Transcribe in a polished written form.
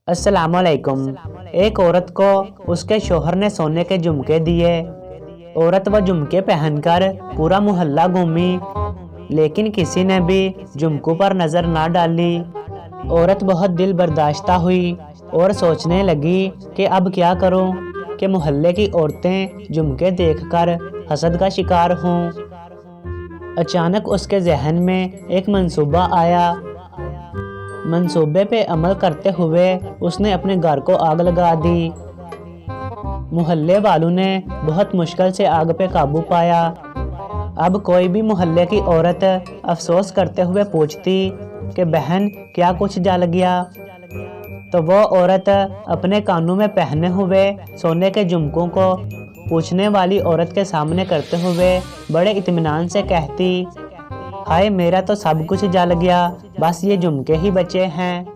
अस्सलाम वालेकुम। एक औरत को उसके शोहर ने सोने के झुमके दिए। औरत वह झुमके पहनकर पूरा मोहल्ला घूमी, लेकिन किसी ने भी झुमकों पर नजर ना डाली। औरत बहुत दिल बर्दाश्ता हुई और सोचने लगी कि अब क्या करूं कि मोहल्ले की औरतें झुमके देखकर हसद का शिकार हों। अचानक उसके जहन में एक मंसूबा आया। मंसूबे पे अमल करते हुए उसने अपने घर को आग लगा दी। मोहल्ले वालों ने बहुत मुश्किल से आग पे काबू पाया। अब कोई भी मोहल्ले की औरत अफसोस करते हुए पूछती कि बहन क्या कुछ जल गया, तो वो औरत अपने कानों में पहने हुए सोने के झुमकों को पूछने वाली औरत के सामने करते हुए बड़े इत्मीनान से कहती, हाय मेरा तो सब कुछ जल गया, बस ये झुमके ही बचे हैं।